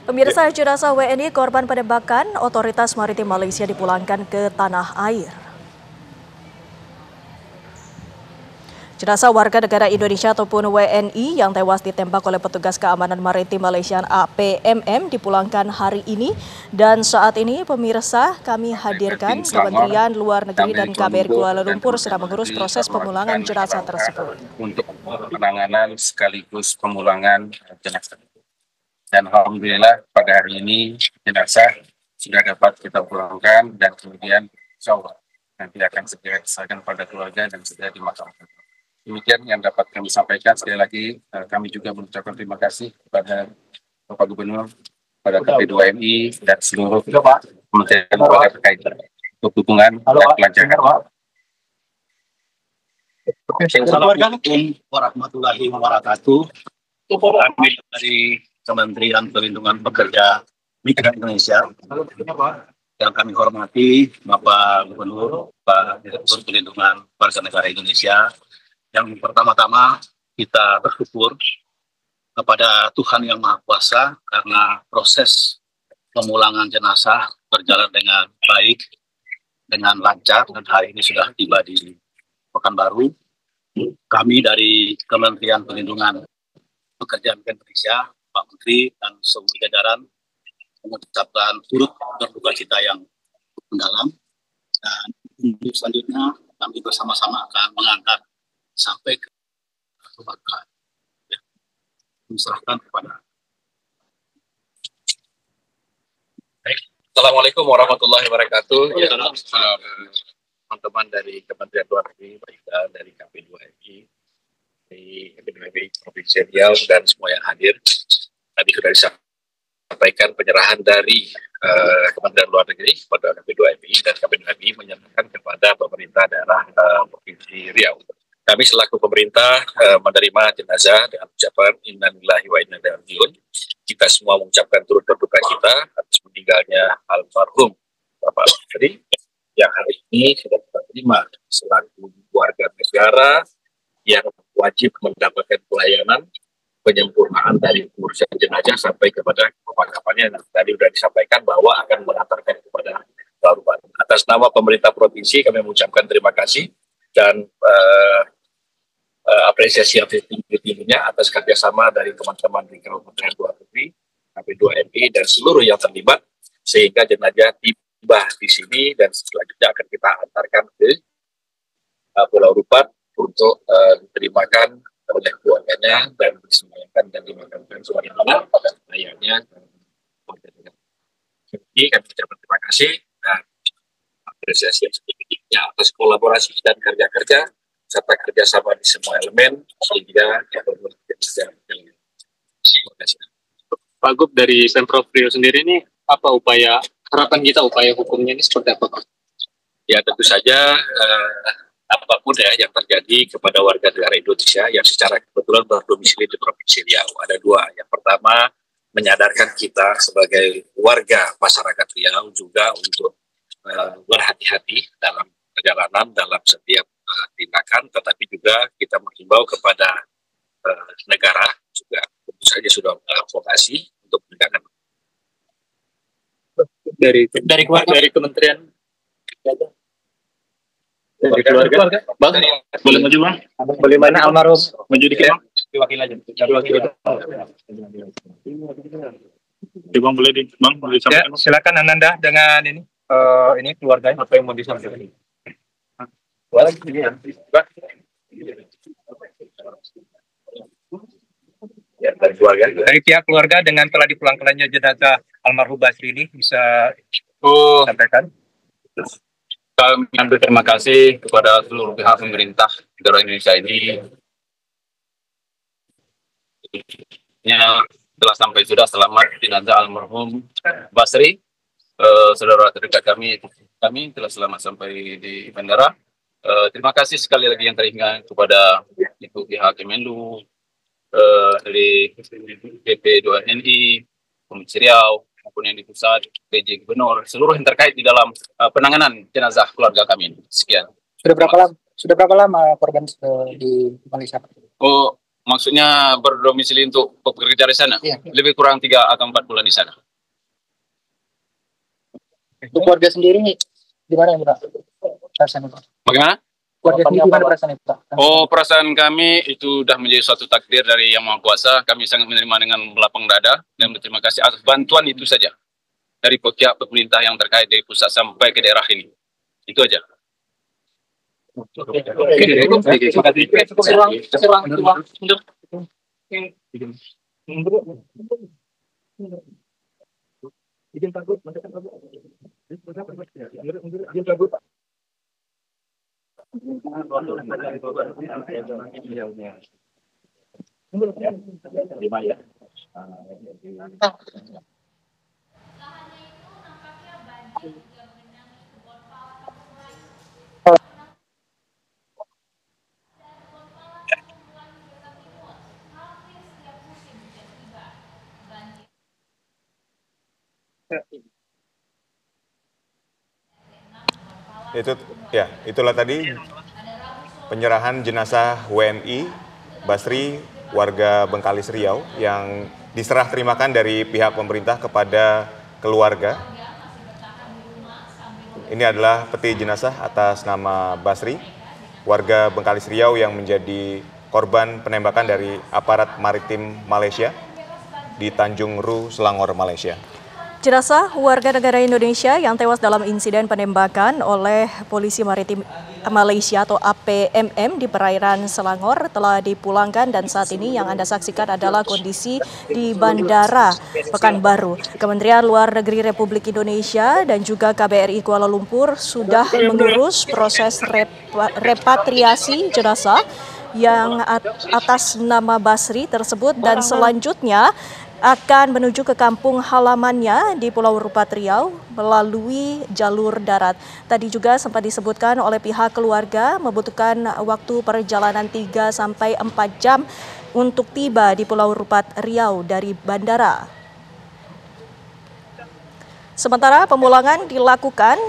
Pemirsa, jenazah WNI korban penembakan Otoritas Maritim Malaysia dipulangkan ke tanah air. Jenazah warga negara Indonesia ataupun WNI yang tewas ditembak oleh petugas keamanan maritim Malaysia APMM dipulangkan hari ini. Dan saat ini pemirsa kami hadirkan Kementerian Luar Negeri dan KBRI Kuala Lumpur sedang mengurus proses pemulangan jenazah tersebut. Untuk penanganan sekaligus pemulangan jenazah. Dan alhamdulillah pada hari ini jenazah sudah dapat kita pulangkan dan kemudian insya Allah nanti akan segera diserahkan pada keluarga dan segera dimakamkan. Demikian yang dapat kami sampaikan. Sekali lagi kami juga mengucapkan terima kasih kepada Bapak Gubernur, pada KP2MI dan seluruh kementerian lembaga terkait untuk dukungan dan kelancaran. Assalamualaikum warahmatullahi wabarakatuh. Kami dari Kementerian Perlindungan Pekerja Migran Indonesia yang kami hormati Bapak Gubernur, Pak Direktur Perlindungan Warga Negara Indonesia. Yang pertama-tama kita bersyukur kepada Tuhan Yang Maha Kuasa karena proses pemulangan jenazah berjalan dengan baik, dengan lancar, dan hari ini sudah tiba di Pekanbaru. Kami dari Kementerian Perlindungan Pekerja Migran Indonesia, Pak Menteri dan seluruh jajaran mengucapkan turut berduka cita yang mendalam. Dan untuk selanjutnya kami bersama-sama akan mengangkat sampai ke keluarga, ya, diserahkan kepada. Assalamualaikum warahmatullahi wabarakatuh. Ya, teman-teman dari Kementerian Luar Negeri, baik dari KP2MI, dari KP2MI Provinsi Riau dan semua yang hadir. Tadi sudah disampaikan penyerahan dari Kementerian Luar Negeri kepada KP2MI dan KP2MI menyerahkan kepada pemerintah daerah Provinsi Riau. Kami selaku pemerintah menerima jenazah dengan ucapan innalillahi wa inna ilaihi raji'un. Kita semua mengucapkan turut berduka cita atas meninggalnya almarhum Bapak Menteri yang hari ini sudah kita terima selaku warga negara yang wajib mendapatkan pelayanan penyempurnaan dari pengurusan jenazah sampai kepada pemakamannya. Nah, tadi sudah disampaikan bahwa akan mengantarkan kepada Baruban. Atas nama pemerintah provinsi kami mengucapkan terima kasih dan apresiasi yang tinggi-tingginya atas kerjasama dari teman-teman di Kementerian Luar Negeri, KP2MI dan seluruh yang terlibat sehingga jenazah tiba di sini dan selanjutnya akan kita antarkan ke Pulau Rupat untuk diterimakan oleh keluarganya dan disemayamkan dan dimakamkan sebagaimana layaknya. Jadi kami ucapkan terima kasih dan apresiasi yang setinggi-tingginya atas kolaborasi dan kerja-kerja serta kerjasama di semua elemen sehingga Pak Gub, dari Pemprov Riau sendiri ini apa harapan kita upaya hukumnya ini seperti apa, Pak? Ya tentu saja apapun ya yang terjadi kepada warga negara Indonesia yang secara kebetulan berdomisili di Provinsi Riau ada dua. Yang pertama menyadarkan kita sebagai warga masyarakat Riau juga untuk berhati-hati dalam perjalanan dalam setiap tindakan, tetapi juga kita menghimbau kepada negara juga tentu saja sudah advokasi untuk penegakan dari kementerian dari keluarga. Bang, boleh maju, Bang? Bagaimana almarhum? Maju dikit, Bang. Diwakil aja. Bang, boleh Bang, boleh Ya, disampaikan. silakan Ananda dengan ini keluarganya apa yang mau disampaikan? ya, dari keluarga. Dari pihak keluarga dengan telah dipulangkannya jenazah almarhum Basri ini bisa sampaikan. Kami ambil terima kasih kepada seluruh pihak pemerintah negara Indonesia ini yang telah sampai sudah selamat jenazah almarhum Basri. Saudara terdekat kami telah selamat sampai di bandara. Terima kasih sekali lagi yang teringat kepada Ibu pihak Kemenlu, dari PP2NI, Provinsi Riau, maupun yang di pusat, PJ Gubernur, seluruh yang terkait di dalam penanganan jenazah keluarga kami. Sekian. Sudah berapa lama korban di Malaysia? Oh, Maksudnya berdomisili untuk bekerja di sana? Iya. Lebih kurang 3 atau 4 bulan di sana. Untuk keluarga sendiri di mana Pak? Perasaan Pak? Bagaimana? Keluarga sendiri gimana perasaan Pak? Oh, perasaan kami itu sudah menjadi suatu takdir dari Yang Maha Kuasa. Kami sangat menerima dengan melapang dada dan berterima kasih atas bantuan itu saja dari pihak pemerintah yang terkait dari pusat sampai ke daerah ini. Itu aja. Itulah tadi penyerahan jenazah WNI Basri warga Bengkalis Riau yang diserah terimakan dari pihak pemerintah kepada keluarga. Ini adalah peti jenazah atas nama Basri, warga Bengkalis Riau yang menjadi korban penembakan dari aparat maritim Malaysia di Tanjung Ru, Selangor, Malaysia. Jenazah warga negara Indonesia yang tewas dalam insiden penembakan oleh Polisi Maritim Malaysia atau APMM di perairan Selangor telah dipulangkan dan saat ini yang Anda saksikan adalah kondisi di Bandara Pekanbaru. Kementerian Luar Negeri Republik Indonesia dan juga KBRI Kuala Lumpur sudah mengurus proses repatriasi jenazah yang atas nama Basri tersebut dan selanjutnya akan menuju ke kampung halamannya di Pulau Rupat Riau melalui jalur darat. Tadi juga sempat disebutkan oleh pihak keluarga membutuhkan waktu perjalanan 3 sampai 4 jam untuk tiba di Pulau Rupat Riau dari bandara. Sementara pemulangan dilakukan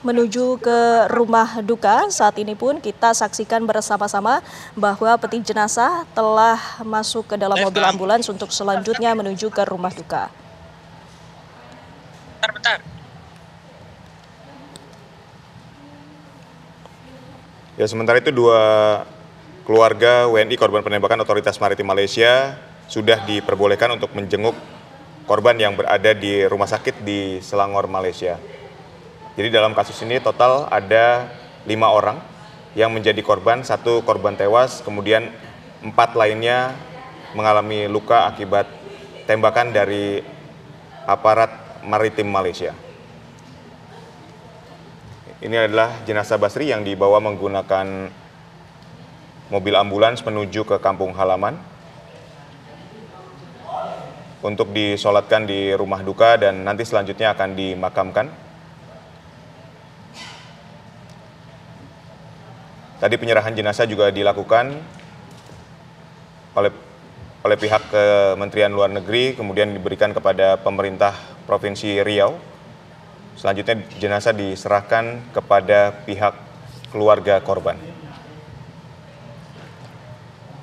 menuju ke rumah duka. Saat ini pun kita saksikan bersama-sama bahwa peti jenazah telah masuk ke dalam mobil ambulans untuk selanjutnya menuju ke rumah duka. Ya, sementara itu 2 keluarga WNI korban penembakan Otoritas Maritim Malaysia sudah diperbolehkan untuk menjenguk korban yang berada di rumah sakit di Selangor, Malaysia. Jadi dalam kasus ini total ada 5 orang yang menjadi korban, 1 korban tewas, kemudian 4 lainnya mengalami luka akibat tembakan dari aparat maritim Malaysia. Ini adalah jenazah Basri yang dibawa menggunakan mobil ambulans menuju ke kampung halaman untuk disolatkan di rumah duka dan nanti selanjutnya akan dimakamkan. Tadi penyerahan jenazah juga dilakukan oleh pihak Kementerian Luar Negeri, kemudian diberikan kepada pemerintah Provinsi Riau. Selanjutnya jenazah diserahkan kepada pihak keluarga korban.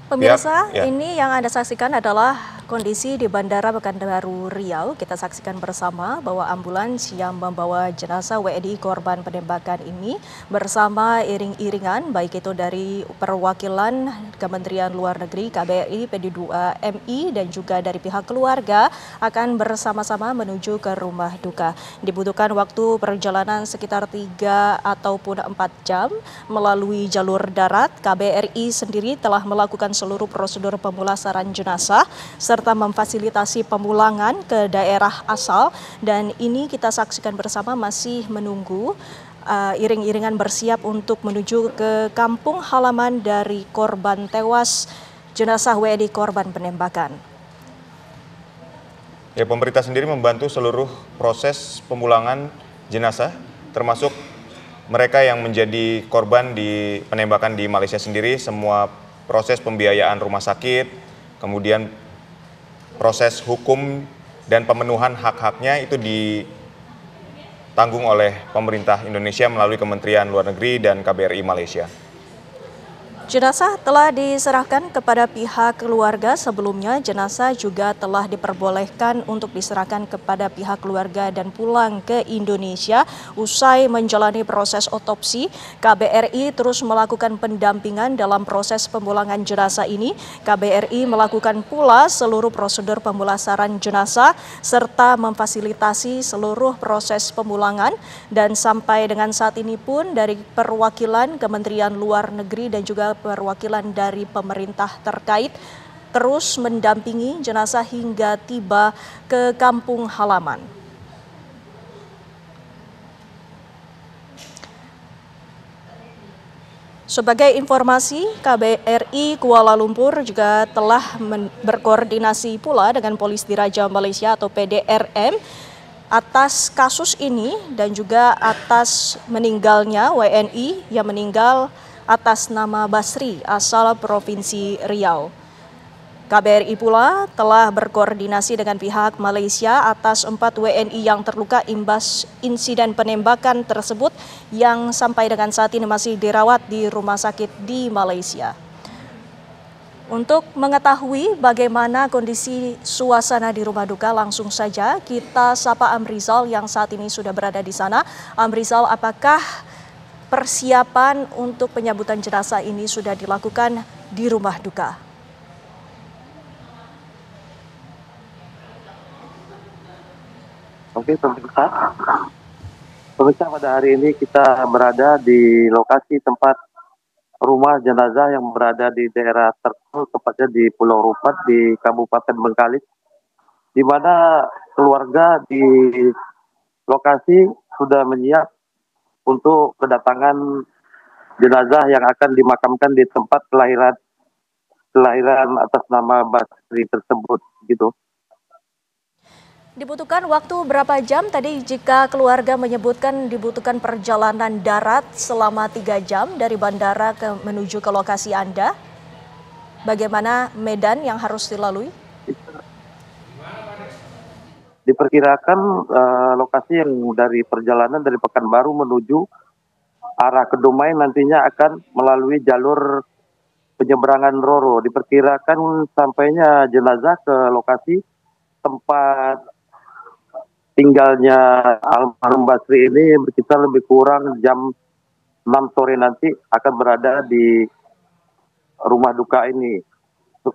Pemirsa, ini yang Anda saksikan adalah kondisi di Bandara Pekanbaru Riau. Kita saksikan bersama bahwa ambulans yang membawa jenazah WNI korban penembakan ini bersama iring-iringan baik itu dari perwakilan Kementerian Luar Negeri, KBRI, PD2MI dan juga dari pihak keluarga akan bersama-sama menuju ke rumah duka. Dibutuhkan waktu perjalanan sekitar 3 ataupun 4 jam melalui jalur darat. KBRI sendiri telah melakukan seluruh prosedur pemulasaran jenazah serta memfasilitasi pemulangan ke daerah asal dan ini kita saksikan bersama masih menunggu iring-iringan bersiap untuk menuju ke kampung halaman dari korban tewas jenazah WNI korban penembakan. Ya, pemerintah sendiri membantu seluruh proses pemulangan jenazah termasuk mereka yang menjadi korban di penembakan di Malaysia sendiri, semua proses pembiayaan rumah sakit, kemudian proses hukum dan pemenuhan hak-haknya itu ditanggung oleh pemerintah Indonesia melalui Kementerian Luar Negeri dan KBRI Malaysia. Jenazah telah diserahkan kepada pihak keluarga. Sebelumnya, jenazah juga telah diperbolehkan untuk diserahkan kepada pihak keluarga dan pulang ke Indonesia. Usai menjalani proses otopsi, KBRI terus melakukan pendampingan dalam proses pemulangan jenazah ini. KBRI melakukan pula seluruh prosedur pemulasaran jenazah serta memfasilitasi seluruh proses pemulangan. Dan sampai dengan saat ini pun dari perwakilan Kementerian Luar Negeri dan juga perwakilan dari pemerintah terkait terus mendampingi jenazah hingga tiba ke kampung halaman. Sebagai informasi, KBRI Kuala Lumpur juga telah berkoordinasi pula dengan Polis Diraja Malaysia atau PDRM atas kasus ini dan juga atas meninggalnya WNI yang meninggal atas nama Basri asal Provinsi Riau. KBRI pula telah berkoordinasi dengan pihak Malaysia atas 4 WNI yang terluka imbas insiden penembakan tersebut yang sampai dengan saat ini masih dirawat di rumah sakit di Malaysia. Untuk mengetahui bagaimana kondisi suasana di rumah duka, langsung saja kita sapa Amrizal yang saat ini sudah berada di sana. Amrizal, apakah persiapan untuk penyambutan jenazah ini sudah dilakukan di rumah duka? Oke, pemirsa, pada hari ini kita berada di lokasi tempat rumah jenazah yang berada di daerah Terkul, tepatnya di Pulau Rupat di Kabupaten Bengkalis, di mana keluarga di lokasi sudah menyiap untuk kedatangan jenazah yang akan dimakamkan di tempat kelahiran atas nama Basri tersebut, gitu. Dibutuhkan waktu berapa jam? Tadi jika keluarga menyebutkan dibutuhkan perjalanan darat selama 3 jam dari bandara menuju ke lokasi Anda. Bagaimana medan yang harus dilalui? Diperkirakan lokasi yang dari perjalanan dari Pekanbaru menuju arah Kedumai nantinya akan melalui jalur penyeberangan Roro. Diperkirakan sampainya jenazah ke lokasi tempat tinggalnya almarhum Basri ini berkisar lebih kurang jam 6 sore nanti akan berada di rumah duka ini.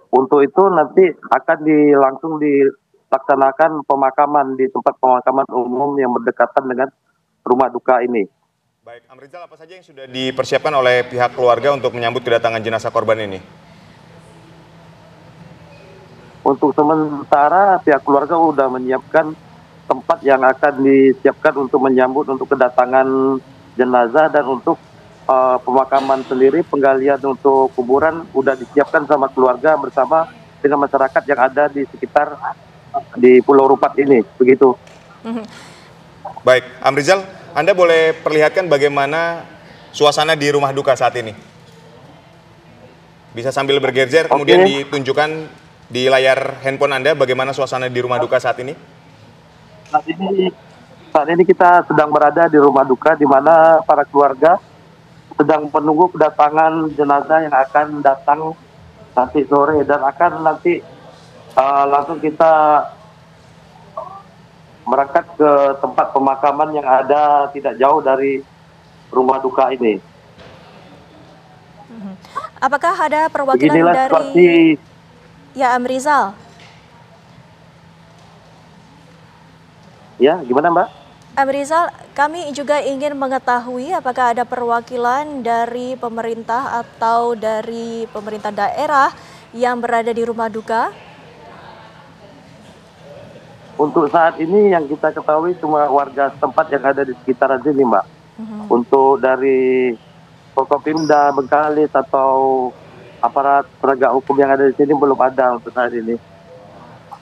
Untuk itu nanti akan langsung dilaksanakan pemakaman di tempat pemakaman umum yang berdekatan dengan rumah duka ini. Baik, Amrizal, apa saja yang sudah dipersiapkan oleh pihak keluarga untuk menyambut kedatangan jenazah korban ini? Untuk sementara pihak keluarga sudah menyiapkan tempat yang akan disiapkan untuk menyambut untuk kedatangan jenazah, dan untuk pemakaman sendiri, penggalian untuk kuburan sudah disiapkan sama keluarga bersama dengan masyarakat yang ada di sekitar di Pulau Rupat ini, begitu. Baik, Amrizal, Anda boleh perlihatkan bagaimana suasana di rumah duka saat ini? Bisa sambil bergeser, kemudian ditunjukkan di layar handphone Anda bagaimana suasana di rumah duka saat ini? Saat ini kita sedang berada di rumah duka, di mana para keluarga sedang menunggu kedatangan jenazah yang akan datang nanti sore, dan akan nanti langsung kita berangkat ke tempat pemakaman yang ada tidak jauh dari rumah duka ini. Apakah ada perwakilan dari ya Amrizal? Ya, gimana Mbak? Amrizal, kami juga ingin mengetahui apakah ada perwakilan dari pemerintah atau dari pemerintah daerah yang berada di rumah duka? Untuk saat ini yang kita ketahui cuma warga setempat yang ada di sekitaran sini, Mbak. Untuk dari Forkopimda Bengkalis atau aparat penegak hukum yang ada di sini belum ada untuk saat ini.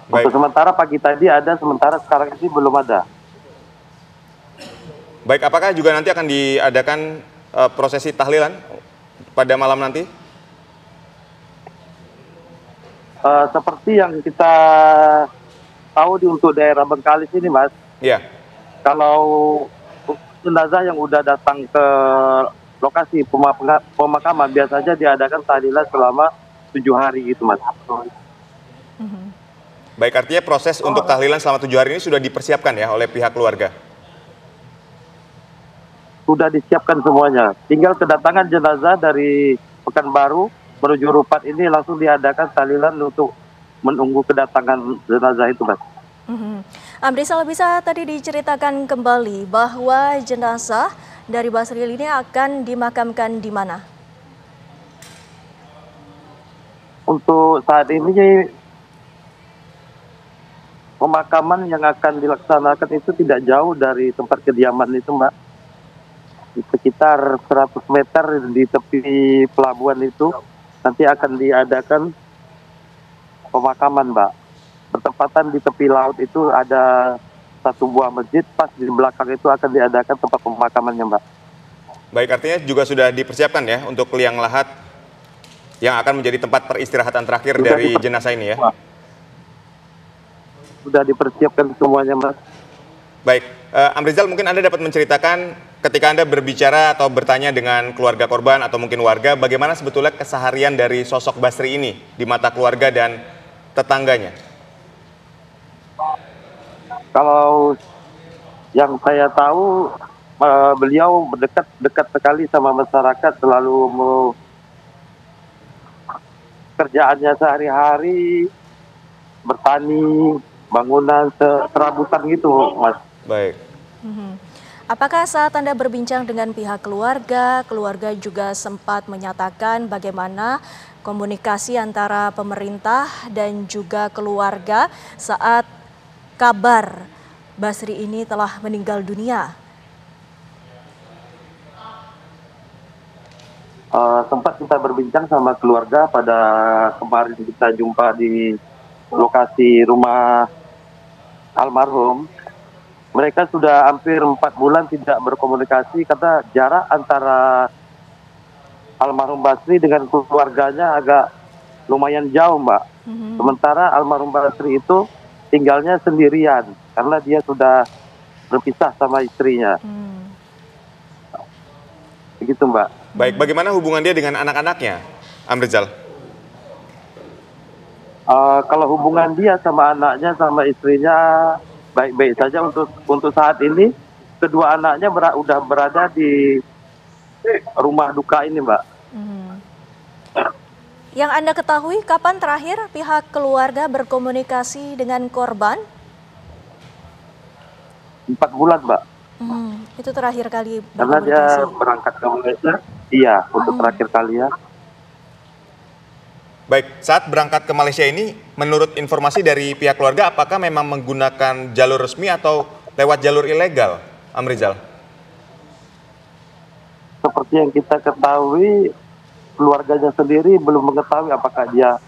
Baik. Untuk sementara pagi tadi ada, sementara sekarang ini belum ada. Baik, apakah juga nanti akan diadakan prosesi tahlilan pada malam nanti? Seperti yang kita tahu untuk daerah Bengkalis ini, Mas. Iya. Kalau jenazah yang udah datang ke lokasi pemakaman biasanya diadakan tahlilan selama 7 hari gitu Mas. Baik, artinya proses untuk tahlilan selama 7 hari ini sudah dipersiapkan ya oleh pihak keluarga? Sudah disiapkan semuanya. Tinggal kedatangan jenazah dari Pekanbaru menuju Rupat ini langsung diadakan tahlilan untuk menunggu kedatangan jenazah itu Mas. Amrizal, bisa tadi diceritakan kembali bahwa jenazah dari Basril ini akan dimakamkan di mana? Untuk saat ini pemakaman yang akan dilaksanakan itu tidak jauh dari tempat kediaman itu Mbak. Di sekitar 100 meter di tepi pelabuhan itu nanti akan diadakan pemakaman Mbak. Bertempatan di tepi laut itu ada satu buah masjid, pas di belakang itu akan diadakan tempat pemakamannya Mbak. Baik, artinya juga sudah dipersiapkan ya untuk liang lahat yang akan menjadi tempat peristirahatan terakhir dari jenazah ini ya? Sudah dipersiapkan semuanya Mas. Baik, Amrizal, mungkin Anda dapat menceritakan ketika Anda berbicara atau bertanya dengan keluarga korban atau mungkin warga, bagaimana sebetulnya keseharian dari sosok Basri ini di mata keluarga dan tetangganya? Kalau yang saya tahu, beliau dekat sekali sama masyarakat, selalu kerjaannya sehari-hari, bertani, bangunan, serabutan gitu Mas. Baik. Apakah saat Anda berbincang dengan pihak keluarga, keluarga juga sempat menyatakan bagaimana komunikasi antara pemerintah dan juga keluarga saat kabar Basri ini telah meninggal dunia? Sempat kita berbincang sama keluarga pada kemarin kita jumpa di lokasi rumah almarhum. Mereka sudah hampir 4 bulan tidak berkomunikasi karena jarak antara almarhum Basri dengan keluarganya agak lumayan jauh Mbak. Sementara almarhum Basri itu tinggalnya sendirian karena dia sudah berpisah sama istrinya. Begitu Mbak. Baik, bagaimana hubungan dia dengan anak-anaknya, Amrizal? Kalau hubungan dia sama anaknya sama istrinya baik-baik saja untuk saat ini. Kedua anaknya udah berada di rumah duka ini Mbak. Yang Anda ketahui kapan terakhir pihak keluarga berkomunikasi dengan korban? 4 bulan Mbak. Itu terakhir kali berkomunikasi? Karena dia berangkat ke Malaysia, iya untuk terakhir kali ya. Baik, saat berangkat ke Malaysia ini, menurut informasi dari pihak keluarga, apakah memang menggunakan jalur resmi atau lewat jalur ilegal, Amrizal? Seperti yang kita ketahui, keluarganya sendiri belum mengetahui apakah dia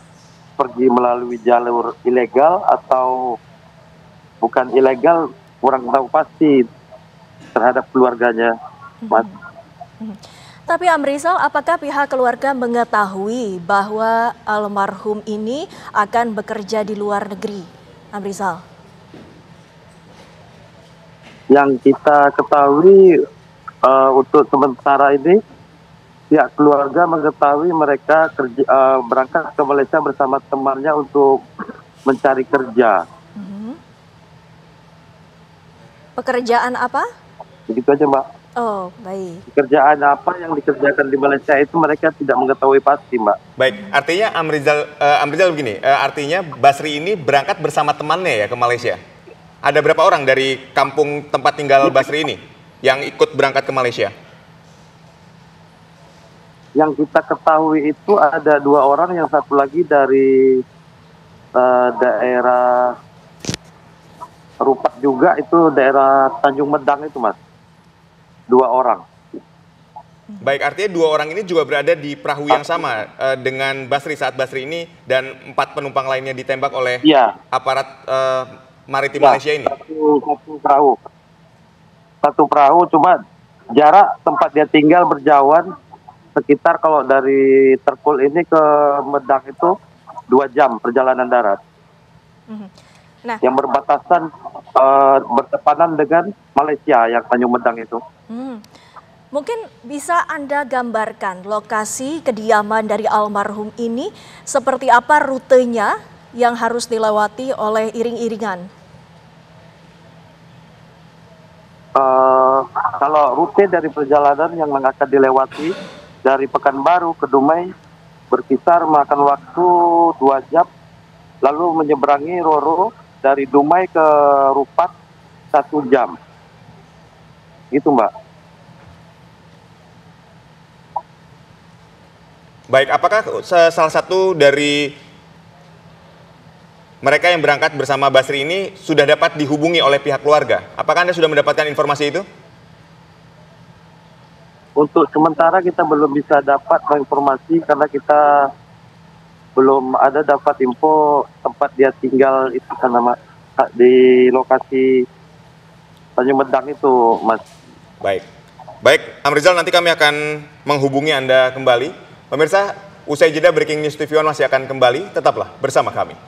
pergi melalui jalur ilegal atau bukan ilegal, kurang tahu pasti terhadap keluarganya, Mas. Tapi Amrizal, apakah pihak keluarga mengetahui bahwa almarhum ini akan bekerja di luar negeri, Amrizal? Yang kita ketahui untuk sementara ini, pihak keluarga mengetahui mereka berangkat ke Malaysia bersama temannya untuk mencari kerja. Pekerjaan apa? Begitu aja Mbak. Oh, baik. Pekerjaan apa yang dikerjakan di Malaysia itu mereka tidak mengetahui pasti, Mbak. Baik, artinya Amrizal begini, artinya Basri ini berangkat bersama temannya ya ke Malaysia. Ada berapa orang dari kampung tempat tinggal Basri ini yang ikut berangkat ke Malaysia? Yang kita ketahui itu ada 2 orang, yang satu lagi dari daerah Rupat juga, itu daerah Tanjung Medang itu, Mas. 2 orang. Baik, artinya 2 orang ini juga berada di perahu yang sama dengan Basri saat Basri ini dan 4 penumpang lainnya ditembak oleh aparat maritim Malaysia ini. Satu perahu, cuma jarak tempat dia tinggal berjauhan sekitar, kalau dari Terkul ini ke Medang itu 2 jam perjalanan darat. Nah, yang berbatasan bertepanan dengan Malaysia yang Tanjung Medang itu. Mungkin bisa Anda gambarkan lokasi kediaman dari almarhum ini seperti apa rutenya yang harus dilewati oleh iring-iringan? Kalau rute dari perjalanan yang akan dilewati dari Pekanbaru ke Dumai berkisar makan waktu 2 jam, lalu menyeberangi Roro dari Dumai ke Rupat 1 jam. Gitu, Mbak. Baik, apakah salah satu dari mereka yang berangkat bersama Basri ini sudah dapat dihubungi oleh pihak keluarga? Apakah Anda sudah mendapatkan informasi itu? Untuk sementara kita belum bisa dapat informasi karena kita belum ada dapat info tempat dia tinggal itu karena di lokasi Tanjung Medang itu, Mas. Baik, Amrizal, nanti kami akan menghubungi Anda kembali. Pemirsa, usai jeda Breaking News TV One masih akan kembali, tetaplah bersama kami.